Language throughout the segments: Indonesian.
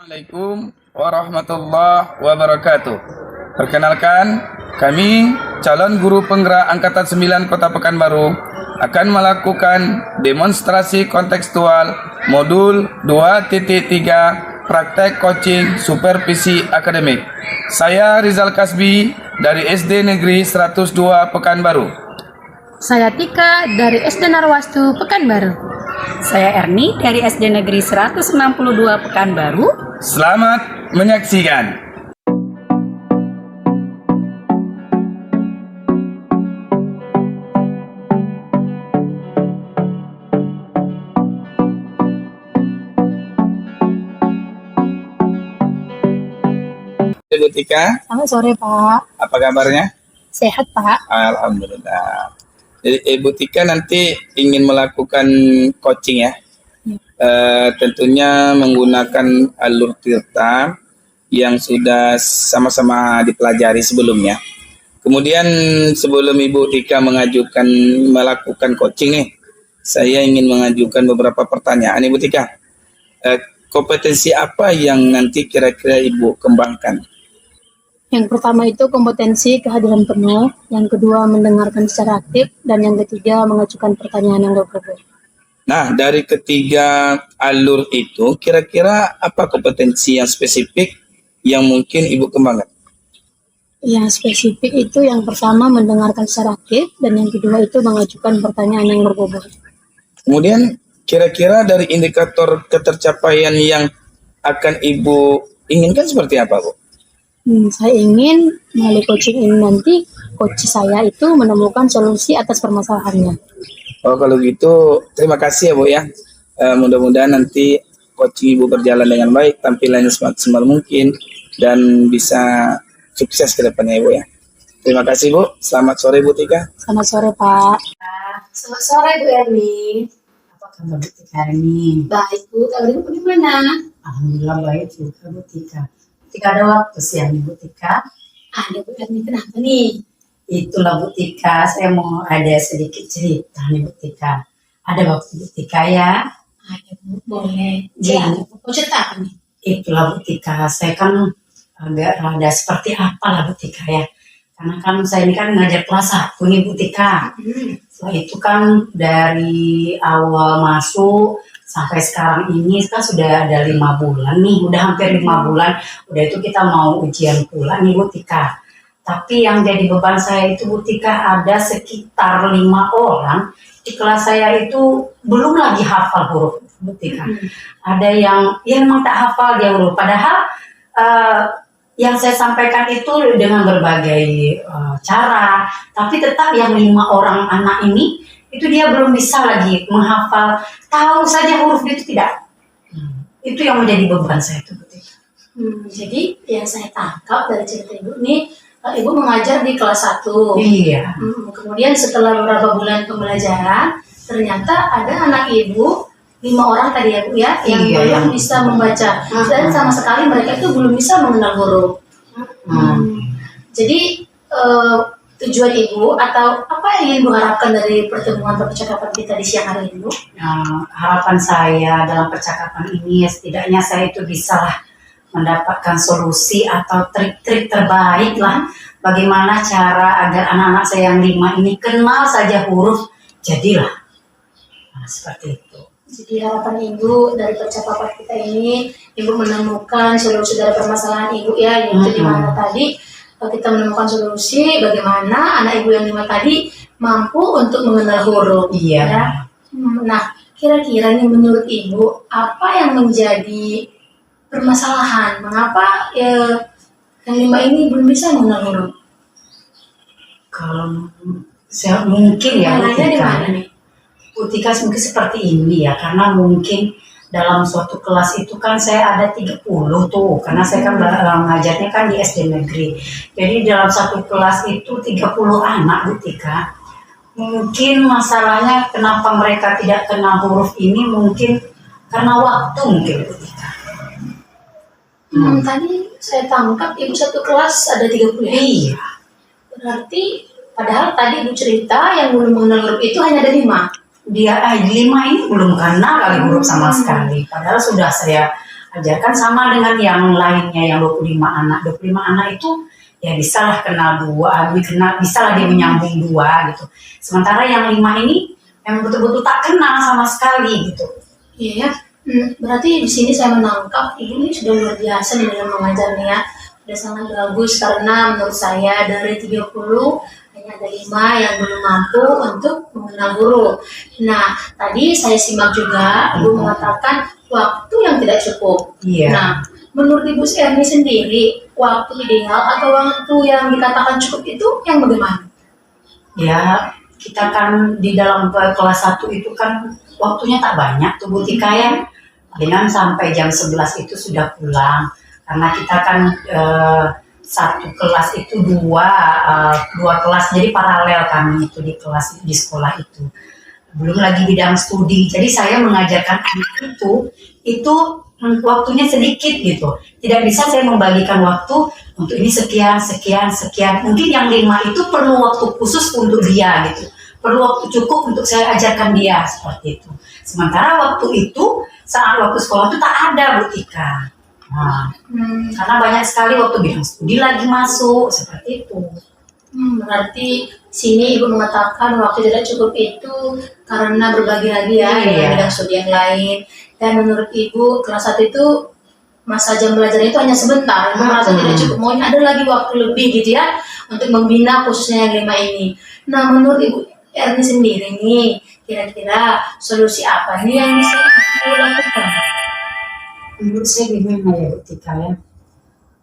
Assalamualaikum warahmatullahi wabarakatuh. Perkenalkan, kami calon guru penggerak Angkatan 9 Kota Pekanbaru akan melakukan demonstrasi kontekstual modul 2.3 praktek coaching supervisi akademik. Saya Rizal Kasbi dari SD Negeri 102 Pekanbaru. Saya Tika dari SD Narwastu Pekanbaru. Saya Erni dari SD Negeri 162 Pekanbaru. Selamat menyaksikan. Ibu Tika, Selamat sore Pak. apa kabarnya? Sehat Pak. Alhamdulillah. Jadi Ibu Tika nanti ingin melakukan coaching ya. Tentunya menggunakan alur tirta yang sudah sama-sama dipelajari sebelumnya. Kemudian sebelum Ibu Tika mengajukan melakukan coaching nih, saya ingin mengajukan beberapa pertanyaan Ibu Tika. Kompetensi apa yang nanti kira-kira Ibu kembangkan? Yang pertama itu kompetensi kehadiran penuh, yang kedua mendengarkan secara aktif, dan yang ketiga mengajukan pertanyaan yang berbobot. Nah, dari ketiga alur itu, kira-kira apa kompetensi yang spesifik yang mungkin Ibu kembangkan? Yang spesifik itu yang pertama mendengarkan secara aktif, dan yang kedua itu mengajukan pertanyaan yang berbobot. Kemudian, kira-kira dari indikator ketercapaian yang akan Ibu inginkan seperti apa, Bu? Saya ingin melalui coaching ini nanti, coach saya itu menemukan solusi atas permasalahannya. Oh, kalau gitu, terima kasih ya, Bu ya. Mudah-mudahan nanti coaching Ibu berjalan dengan baik, tampilannya semaksimal mungkin, dan bisa sukses ke depannya, Ibu ya. Terima kasih, Bu. Selamat sore, Bu Tika. Selamat sore Pak. Selamat sore Bu Erni. Apa kabar Bu Tika ini? Baik Bu, kabar Ibu bagaimana? Alhamdulillah baik juga Bu Tika. Tika ada waktu siang nih Bu Tika. Ada Bu Erni, kenapa nih? Itulah Bu Tika, saya mau ada sedikit cerita nih Bu Tika. Ada waktu Bu Tika ya? Ada Bu, boleh. Iya. Ya, mau cerita apa nih? Itulah Bu Tika, saya kan agak rada seperti apalah Bu Tika ya. Karena kan saya ini kan ngajar kelas 1 nih Bu Tika. Setelah itu kan dari awal masuk sampai sekarang ini kan sudah ada 5 bulan nih, udah hampir 5 bulan. Udah itu kita mau ujian pula nih Bu Tika. Tapi yang jadi beban saya itu Bu Tika ada sekitar 5 orang di kelas saya itu belum lagi hafal huruf Bu Tika. Ada yang ya memang tak hafal dia huruf. Padahal yang saya sampaikan itu dengan berbagai cara, tapi tetap yang 5 orang anak ini itu dia belum bisa lagi menghafal, tahu saja huruf itu tidak. Itu yang menjadi beban saya itu. Jadi yang saya tangkap dari cerita Ibu nih, Ibu mengajar di kelas 1. Iya. Kemudian setelah beberapa bulan pembelajaran, ternyata ada anak Ibu 5 orang tadi ya Bu ya, yang belum bisa membaca. Dan sama sekali mereka itu belum bisa mengenal huruf. Jadi tujuan Ibu atau apa yang ingin Ibu harapkan dari pertemuan atau percakapan kita di siang hari ini Bu? Harapan saya dalam percakapan ini setidaknya saya itu bisa mendapatkan solusi atau trik-trik terbaik lah bagaimana cara agar anak-anak saya yang 5 ini kenal saja huruf jadilah. Seperti itu. Jadi harapan Ibu dari percakapan kita ini, Ibu menemukan solusi dari permasalahan Ibu ya, yaitu di mana tadi kita menemukan solusi bagaimana anak Ibu yang 5 tadi mampu untuk mengenal huruf. Iya. Ya. Nah, kira-kira nih menurut Ibu apa yang menjadi permasalahan? Mengapa yang 5 ini belum bisa mengenal huruf? Kalau saya mungkin ya Bu Di Tika. mana nih? Bu Tika mungkin seperti ini ya, karena mungkin dalam suatu kelas itu kan saya ada 30 tuh, karena saya kan ngajarnya kan di SD negeri. Jadi dalam satu kelas itu 30 anak Bu Tika. Mungkin masalahnya kenapa mereka tidak kenal huruf ini mungkin karena waktu mungkin Bu Tika. Tadi saya tangkap Ibu satu kelas ada 30 ya? Iya. Berarti padahal tadi Ibu cerita yang belum mengenal huruf itu hanya ada 5. Dia 5 ini belum kenal kali huruf sama sekali. Padahal sudah saya ajarkan sama dengan yang lainnya yang 25 anak. 25 anak itu ya bisalah kenal dua, bisalah dia menyambung dua gitu. Sementara yang 5 ini yang betul-betul tak kenal sama sekali gitu. Iya ya. Berarti di sini saya menangkap ibu ini sudah luar biasa nih dalam mengajarnya ya. Sudah sangat bagus karena menurut saya dari 30 hanya ada 5 yang belum mampu untuk mengenal guru. Nah, tadi saya simak juga ibu mengatakan waktu yang tidak cukup. Iya. Nah, menurut Ibu Erni sendiri, waktu ideal atau waktu yang dikatakan cukup itu yang bagaimana? Ya, kita kan di dalam kelas 1 itu kan waktunya tak banyak tuh Bu Tika ya. Dengan sampai jam 11 itu sudah pulang. Karena kita kan satu kelas itu dua kelas, jadi paralel kami itu di sekolah itu. Belum lagi bidang studi. Jadi saya mengajarkan anak itu waktunya sedikit gitu. Tidak bisa saya membagikan waktu untuk ini sekian. Mungkin yang 5 itu perlu waktu khusus untuk dia gitu. Perlu waktu cukup untuk saya ajarkan dia seperti itu. Sementara waktu itu saat waktu sekolah itu tak ada Bu Tika. Nah, karena banyak sekali waktu bidang studi lagi masuk seperti itu. Berarti sini Ibu mengatakan waktu tidak cukup itu karena berbagi lagi ya dengan bidang studi yang lain. Dan menurut Ibu kelas 1 itu masa jam belajar itu hanya sebentar. Ibu merasa tidak cukup, mau ada lagi waktu lebih gitu ya untuk membina khususnya yang 5 ini. Nah, menurut Ibu Erni sendiri nih, kira-kira solusi apa nih yang bisa Ibu lakukan? Menurut saya gimana ya Bu Tika ya?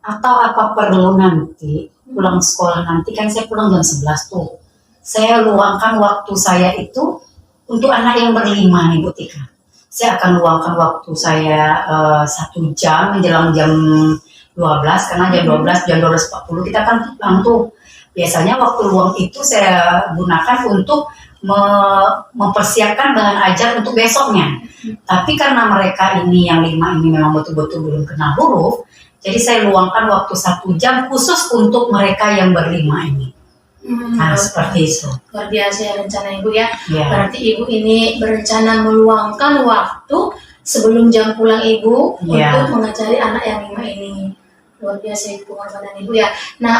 Atau apa perlu nanti pulang sekolah nanti, kan saya pulang jam 11 tuh. Saya luangkan waktu saya itu untuk anak yang berlima nih Bu Tika. Saya akan luangkan waktu saya 1 jam menjelang jam 12, karena jam 12:40 kita kan pulang tuh. Biasanya waktu luang itu saya gunakan untuk mempersiapkan bahan ajar untuk besoknya. Tapi karena mereka ini yang 5 ini memang betul-betul belum kenal huruf, jadi saya luangkan waktu 1 jam khusus untuk mereka yang berlima ini. Nah, seperti itu. Luar biasa ya rencana Ibu ya. Ya. Berarti Ibu ini berencana meluangkan waktu sebelum jam pulang Ibu untuk mengajari anak yang 5 ini. Luar biasa Ibu pengorbanan Ibu ya. Nah,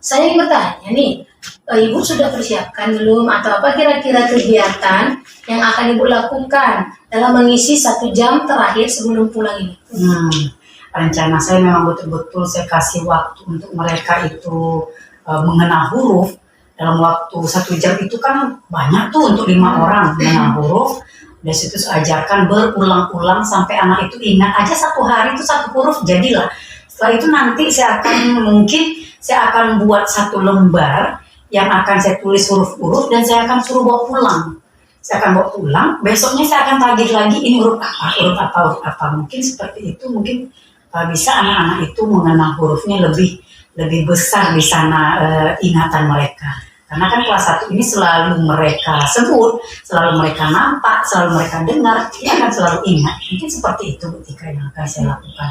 saya ingin bertanya nih, Ibu sudah persiapkan belum atau apa kira-kira kegiatan yang akan Ibu lakukan dalam mengisi 1 jam terakhir sebelum pulang ini? Rencana saya memang betul-betul saya kasih waktu untuk mereka itu mengenal huruf. Dalam waktu 1 jam itu kan banyak tuh untuk 5 orang mengenal huruf. Dari situ saya ajarkan berulang-ulang sampai anak itu ingat aja 1 hari itu 1 huruf jadilah. Setelah itu nanti saya akan buat 1 lembar yang akan saya tulis huruf-huruf dan saya akan suruh bawa pulang. Saya akan bawa pulang, besoknya saya akan tagih lagi ini huruf apa. Mungkin seperti itu, mungkin bisa anak-anak itu mengenal hurufnya lebih besar di sana ingatan mereka. Karena kan kelas 1 ini selalu mereka sebut, selalu mereka nampak, selalu mereka dengar, dia akan selalu ingat. Mungkin seperti itu Bu Tika yang akan saya lakukan.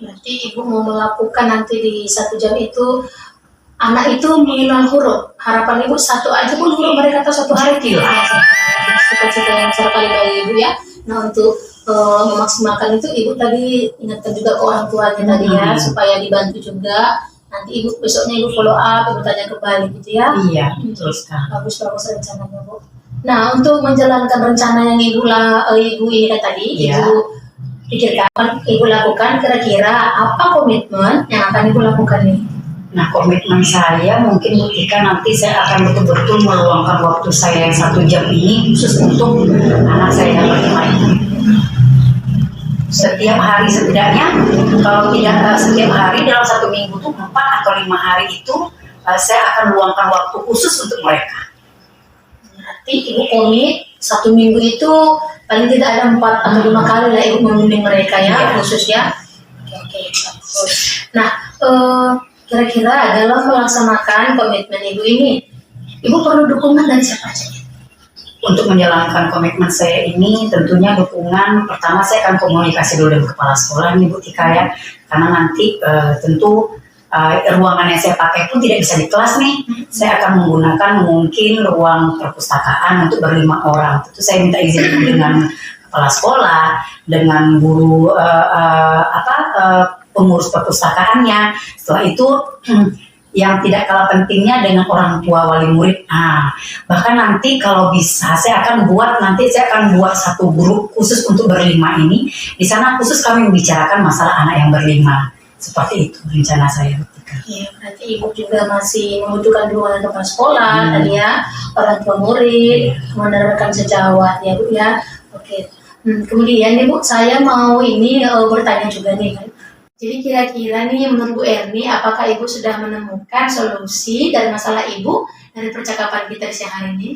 Berarti Ibu mau melakukan nanti di 1 jam itu anak itu mengenal huruf. Harapan Ibu 1 aja pun huruf mereka tahu 1 hari itu. Cita-cita yang besar kali bagi Ibu ya. Nah, untuk memaksimalkan itu Ibu tadi ingatkan juga ke orang tuanya tadi ya, supaya dibantu juga. Nanti Ibu besoknya Ibu follow up, Ibu tanya kembali gitu ya. Iya, betul sekali. Bagus rencananya Bu. Nah, untuk menjalankan rencana yang Ibu ini kan tadi, Ibu pikirkan, Ibu lakukan, kira-kira apa komitmen yang akan Ibu lakukan nih? Nah, komitmen saya mungkin Bu Tika nanti saya akan betul-betul meluangkan waktu saya yang 1 jam ini khusus untuk anak saya yang berlima ini. Setiap hari setidaknya, kalau tidak setiap hari dalam 1 minggu tuh 4 atau 5 hari itu saya akan luangkan waktu khusus untuk mereka. Berarti Ibu komit 1 minggu itu paling tidak ada 4 atau 5 kali lah Ibu membimbing mereka ya, khusus ya. Oke. Nah, kira-kira dalam melaksanakan komitmen Ibu ini, Ibu perlu dukungan dari siapa aja? Untuk menjalankan komitmen saya ini tentunya dukungan pertama saya akan komunikasi dulu dengan kepala sekolah nih Bu Tika ya, karena nanti tentu ruangan yang saya pakai pun tidak bisa di kelas nih. Saya akan menggunakan mungkin ruang perpustakaan untuk berlima orang. Tentu saya minta izin dengan kepala sekolah, dengan guru pengurus perpustakaannya. Setelah itu yang tidak kalah pentingnya dengan orang tua wali murid. Bahkan nanti kalau bisa saya akan buat satu grup khusus untuk berlima ini. Di sana khusus kami membicarakan masalah anak yang berlima. Seperti itu rencana saya. Iya, berarti ibu juga masih membutuhkan dukungan kepala sekolah, tadi ya, orang tua murid, menerapkan sejawat ya Bu ya. Oke. Kemudian nih Bu, saya mau bertanya juga nih kan. Jadi kira-kira nih menurut Bu Erni, apakah Ibu sudah menemukan solusi dari masalah Ibu dari percakapan kita di siang hari ini?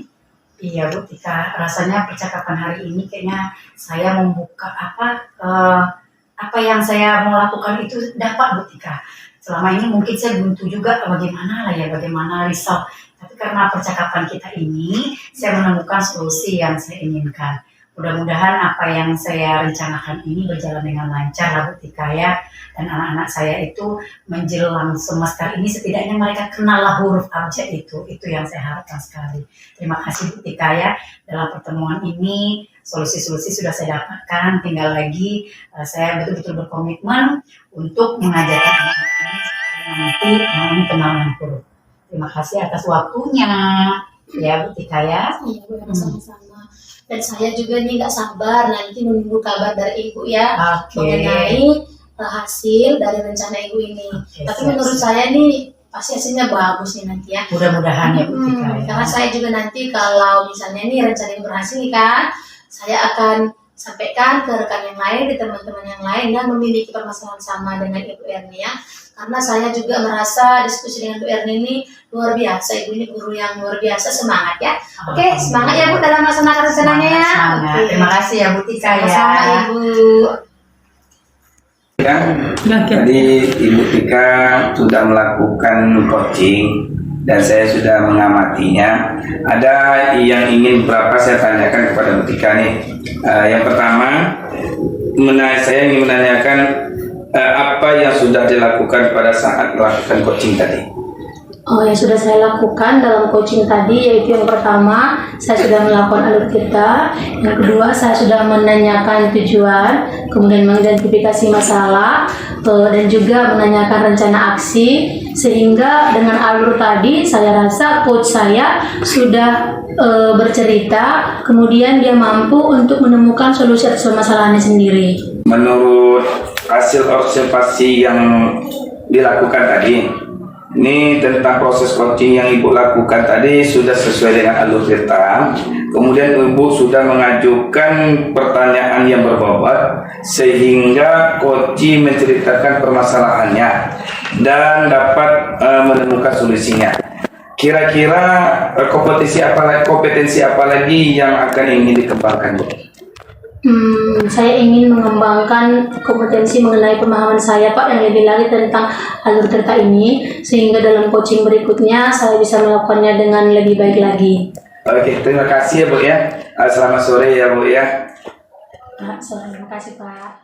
Iya Bu Tika, rasanya percakapan hari ini kayaknya saya membuka apa yang saya mau lakukan itu dapat Bu Tika. Selama ini mungkin saya buntu juga bagaimana risau. Tapi karena percakapan kita ini, saya menemukan solusi yang saya inginkan. Mudah-mudahan apa yang saya rencanakan ini berjalan dengan lancar lah Bu Tika ya. Dan anak-anak saya itu menjelang semester ini setidaknya mereka kenal huruf abjad itu yang saya harapkan sekali. Terima kasih Bu Tika ya. Dalam pertemuan ini solusi-solusi sudah saya dapatkan, tinggal lagi saya betul-betul berkomitmen untuk mengajarkan anak-anak ini supaya nanti kenal huruf. Terima kasih atas waktunya ya Bu Tika ya. Iya Bu, sama-sama. Dan saya juga nih nggak sabar nanti menunggu kabar dari Ibu ya mengenai hasil dari rencana Ibu ini. Tapi menurut saya nih pasti hasilnya bagus nih nanti ya. Mudah-mudahan ya Bu Tika ya. Karena saya juga nanti kalau misalnya nih rencana yang berhasil kan, saya akan sampaikan ke rekan yang lain, ke teman-teman yang lain yang memiliki permasalahan sama dengan Ibu Erni ya. Karena saya juga merasa diskusi dengan Bu Erni ini luar biasa. Ibu ini guru yang luar biasa, semangat ya. Oke, semangat ya Bu dalam melaksanakan rencananya ya. Semangat. Terima kasih ya Bu Tika ya. Sama Ibu. Ya, tadi Ibu Tika sudah melakukan coaching dan saya sudah mengamatinya. Ada yang ingin berapa saya tanyakan kepada Bu Tika nih. Yang pertama, saya ingin menanyakan apa yang sudah dilakukan pada saat melakukan coaching tadi. Yang sudah saya lakukan dalam coaching tadi yaitu yang pertama, saya sudah melakukan alur kita. Yang kedua, saya sudah menanyakan tujuan, kemudian mengidentifikasi masalah, dan juga menanyakan rencana aksi. Sehingga dengan alur tadi, saya rasa coach saya sudah bercerita, kemudian dia mampu untuk menemukan solusi atas permasalahannya sendiri. Menurut hasil observasi yang dilakukan tadi, ini tentang proses coaching yang Ibu lakukan tadi sudah sesuai dengan alur kita. Kemudian Ibu sudah mengajukan pertanyaan yang berbobot sehingga coaching menceritakan permasalahannya dan dapat menemukan solusinya. Kira-kira kompetensi apa lagi yang akan ingin dikembangkan, Bu? Saya ingin mengembangkan kompetensi mengenai pemahaman saya Pak yang lebih lagi tentang alur cerita ini sehingga dalam coaching berikutnya saya bisa melakukannya dengan lebih baik lagi. Oke, terima kasih ya Bu ya. Selamat sore ya Bu ya. Terima kasih Pak.